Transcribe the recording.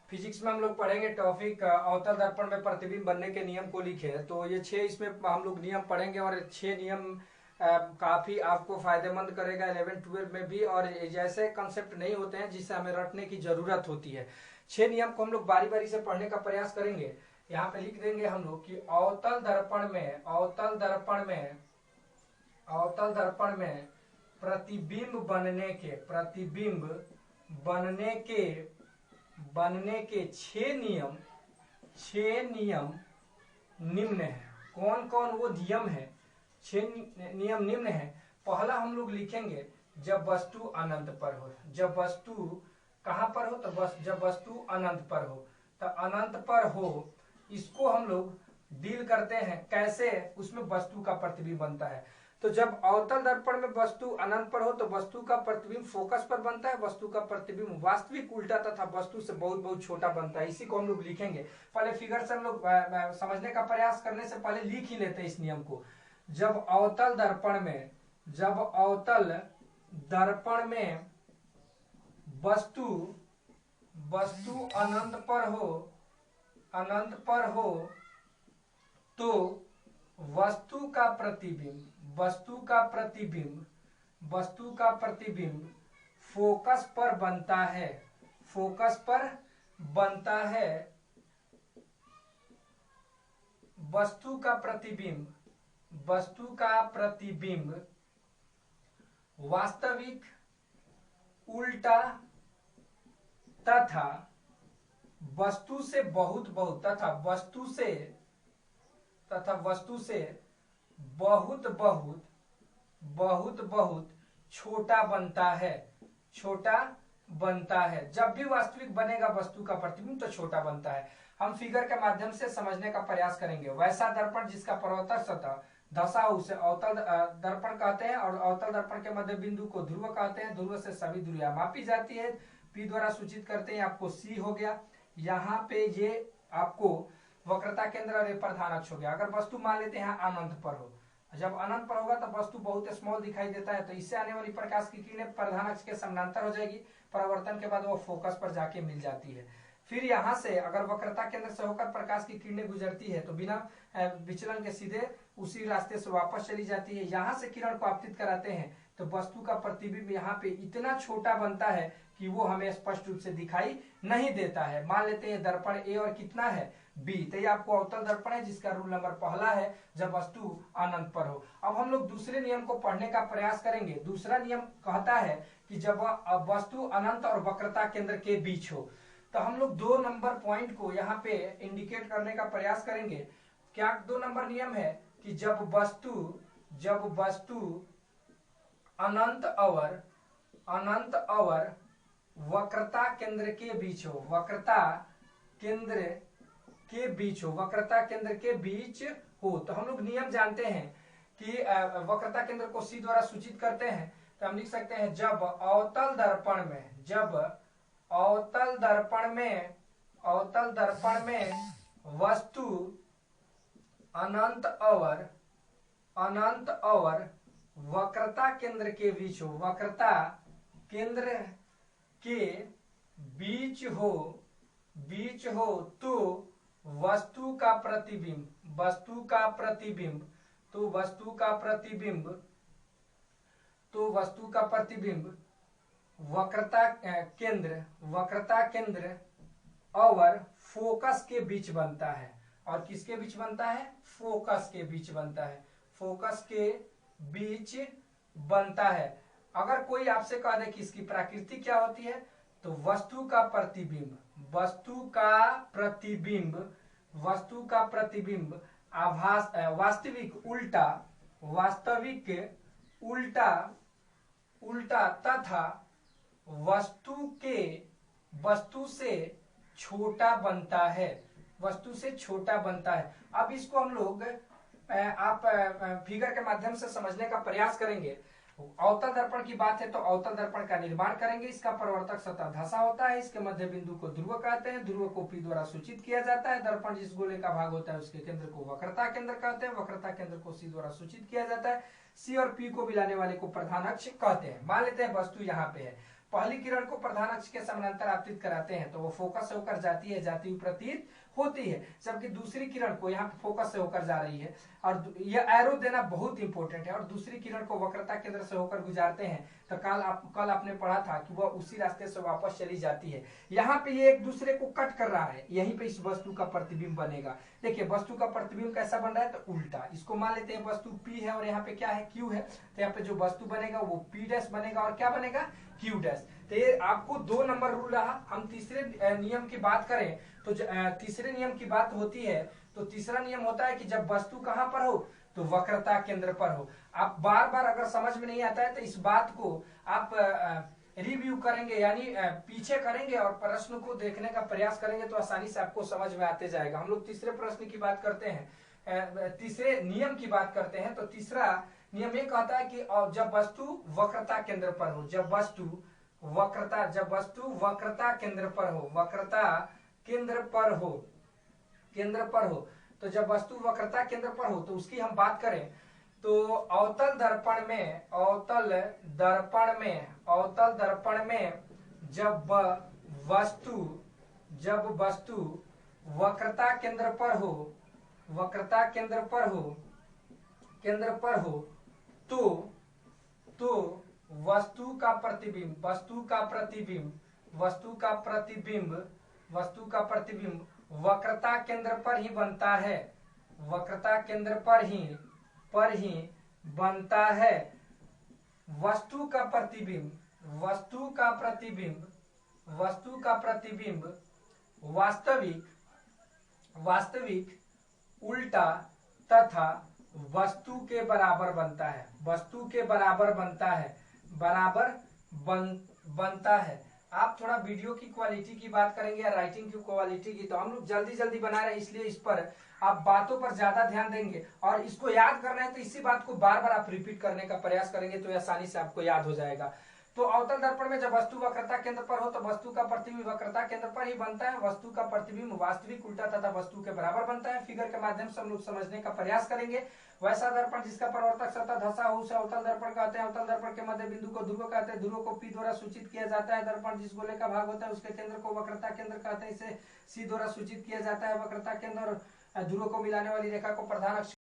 Physics में हम लोग पढ़ेंगे टॉपिक अवतल दर्पण में प्रतिबिंब बनने के नियम को लिखे। तो ये 6 इसमें हम लोग नियम पढ़ेंगे और 6 नियम काफी आपको फायदेमंद करेगा 11-12 में भी। और जैसे कंसेप्ट नहीं होते हैं जिससे हमें रटने की जरूरत होती है। 6 नियम को हम लोग बारी बारी से पढ़ने का प्रयास करेंगे। यहाँ पे लिख देंगे हम लोग कि अवतल दर्पण में प्रतिबिंब बनने के 6 नियम निम्न है। कौन कौन वो नियम है? 6 नियम निम्न है। पहला हम लोग लिखेंगे जब वस्तु अनंत पर हो। जब वस्तु कहां पर हो? तो जब वस्तु अनंत पर हो। तो अनंत पर हो इसको हम लोग डील करते हैं कैसे? उसमें वस्तु का प्रतिबिंब बनता है। तो जब अवतल दर्पण में वस्तु अनंत पर हो तो वस्तु का प्रतिबिंब फोकस पर बनता है। वस्तु का प्रतिबिंब वास्तविक उल्टा तथा वस्तु से बहुत बहुत छोटा बनता है। इसी को हम लोग लिखेंगे। पहले फिगर से हम लोग समझने का प्रयास करने से पहले लिख ही लेते हैं इस नियम को। जब अवतल दर्पण में वस्तु अनंत पर हो तो वस्तु का प्रतिबिंब फोकस पर बनता है। वस्तु का प्रतिबिंब वास्तविक उल्टा तथा वस्तु से बहुत बहुत छोटा बनता है। जब भी वास्तविक बनेगा वस्तु का प्रतिबिंब तो छोटा बनता है। हम फिगर के माध्यम से समझने का प्रयास करेंगे। वैसा दर्पण जिसका परावर्तक सतह धसा हो उसे अवतल दर्पण कहते हैं। और अवतल दर्पण के मध्य बिंदु को ध्रुव कहते हैं। ध्रुव से सभी दूरियां मापी जाती है। P द्वारा सूचित करते हैं। आपको C हो गया। यहाँ पे ये आपको वक्रता केंद्र और प्रधान अक्ष हो गया। अगर वस्तु मान लेते हैं यहाँ अनंत पर हो, जब अनंत पर होगा तो वस्तु बहुत स्मॉल दिखाई देता है। तो इससे आने वाली प्रकाश की किरणें प्रधान अक्ष के समानांतर हो जाएगी। परावर्तन के बाद वो फोकस पर जाके मिल जाती है। फिर यहाँ से अगर वक्रता केंद्र से होकर प्रकाश की किरणें गुजरती है तो बिना विचलन के सीधे उसी रास्ते से वापस चली जाती है। यहाँ से किरण को आपतित कराते हैं तो वस्तु का प्रतिबिंब यहाँ पे इतना छोटा बनता है कि वो हमें स्पष्ट रूप से दिखाई नहीं देता है। मान लेते हैं दर्पण A और कितना है B। तो ये आपको अवतल दर्पण है जिसका रूल नंबर पहला है जब वस्तु अनंत पर हो। अब हम लोग दूसरे नियम को पढ़ने का प्रयास करेंगे। दूसरा नियम कहता है कि जब वस्तु अनंत और वक्रता केंद्र के बीच हो। तो हम लोग 2 नंबर पॉइंट को यहाँ पे इंडिकेट करने का प्रयास करेंगे। क्या 2 नंबर नियम है कि जब वस्तु अनंत और वक्रता केंद्र के बीच हो। वक्रता केंद्र के बीच हो तो हम लोग नियम जानते हैं कि वक्रता केंद्र को C द्वारा सूचित करते हैं। तो हम लिख सकते हैं जब अवतल दर्पण में वस्तु अनंत और वक्रता केंद्र के बीच हो। वक्रता केंद्र के बीच हो तो वस्तु का प्रतिबिंब वक्रता केंद्र और फोकस के बीच बनता है। और किसके बीच बनता है? फोकस के बीच बनता है। अगर कोई आपसे कह दे कि इसकी प्रकृति क्या होती है तो वस्तु का प्रतिबिंब वास्तविक उल्टा तथा वस्तु से छोटा बनता है। अब इसको हम लोग आप फिगर के माध्यम से समझने का प्रयास करेंगे। अवतल दर्पण की बात है तो अवतल दर्पण का निर्माण करेंगे। इसका परावर्तक सतह धसा होता है। इसके मध्य बिंदु को ध्रुव कहते हैं। ध्रुव को P द्वारा सूचित किया जाता है। दर्पण जिस गोले का भाग होता है उसके केंद्र को वक्रता केंद्र कहते हैं। वक्रता केंद्र को C द्वारा सूचित किया जाता है। C और P को मिलाने वाले को प्रधान अक्ष कहते हैं। मान लेते हैं वस्तु यहाँ पे है पहली किरण को प्रधान अक्ष के समानांतर आपतित कराते हैं तो वो फोकस से होकर जाती है, जाती हुई प्रतीत होती है, जबकि दूसरी किरण को यहाँ पे फोकस से होकर जा रही है और यह एरो देना बहुत इंपॉर्टेंट है, और दूसरी किरण को वक्रता केंद्र से होकर गुजारते हैं तो कल आपने पढ़ा था कि वह उसी रास्ते से वापस चली जाती है। यहाँ पे ये एक दूसरे को कट कर रहा है, यहीं पे इस वस्तु का प्रतिबिंब बनेगा। देखिए वस्तु का प्रतिबिंब कैसा बन रहा है, तो उल्टा। इसको मान लेते हैं वस्तु P है और यहाँ पे क्या है, Q है, तो यहाँ पे जो वस्तु बनेगा वो P डैश बनेगा और क्या बनेगा, Q डैश। तो ये आपको 2 नंबर रूल रहा। हम तीसरे नियम की बात करें तो तीसरे नियम की बात होती है तो तीसरा नियम होता है कि जब वस्तु कहां पर हो, तो वक्रता केंद्र पर हो। आप बार बार अगर समझ में नहीं आता है तो इस बात को आप रिव्यू करेंगे, यानी पीछे करेंगे और प्रश्न को देखने का प्रयास करेंगे तो आसानी से आपको समझ में आते जाएगा। हम लोग तीसरे प्रश्न की बात करते हैं, तीसरे नियम की बात करते हैं। तो तीसरा नियम ये कहता है कि जब वस्तु वक्रता केंद्र पर हो, जब वस्तु वक्रता केंद्र पर हो, वक्रता केंद्र पर हो, तो जब वस्तु वक्रता केंद्र पर हो तो उसकी हम बात करें तो अवतल दर्पण में जब वस्तु वक्रता केंद्र पर हो तो वस्तु का प्रतिबिंब वक्रता केंद्र पर ही बनता है, वक्रता केंद्र पर ही बनता है। वस्तु का प्रतिबिंब वास्तविक उल्टा तथा वस्तु के बराबर बनता है। आप थोड़ा वीडियो की क्वालिटी की बात करेंगे या राइटिंग की क्वालिटी की, तो हम लोग जल्दी बना रहे हैं, इसलिए इस पर आप बातों पर ज्यादा ध्यान देंगे और इसको याद करना है तो इसी बात को बार बार आप रिपीट करने का प्रयास करेंगे तो आसानी से आपको याद हो जाएगा। तो अवतल दर्पण में जब वस्तु वक्रता केंद्र पर हो तो वस्तु का प्रतिबिंब वक्रता केंद्र पर ही बनता है, वस्तु का प्रतिबिंब वास्तविक उल्टा तथा वस्तु के बराबर बनता है। फिगर के माध्यम से हम लोग समझने का प्रयास करेंगे। वैसा दर्पण जिसका परावर्तक सतह धसा हो उसे अवतल दर्पण कहते हैं। अवतल दर्पण के मध्य बिंदु को ध्रुव कहते हैं, ध्रुव को P द्वारा सूचित किया जाता है। दर्पण जिस गोले का भाग होता है उसके केंद्र को वक्रता केंद्र कहते हैं, इसे C द्वारा सूचित किया जाता है। वक्रता केंद्र और ध्रुव को मिलाने वाली रेखा को प्रधान अक्ष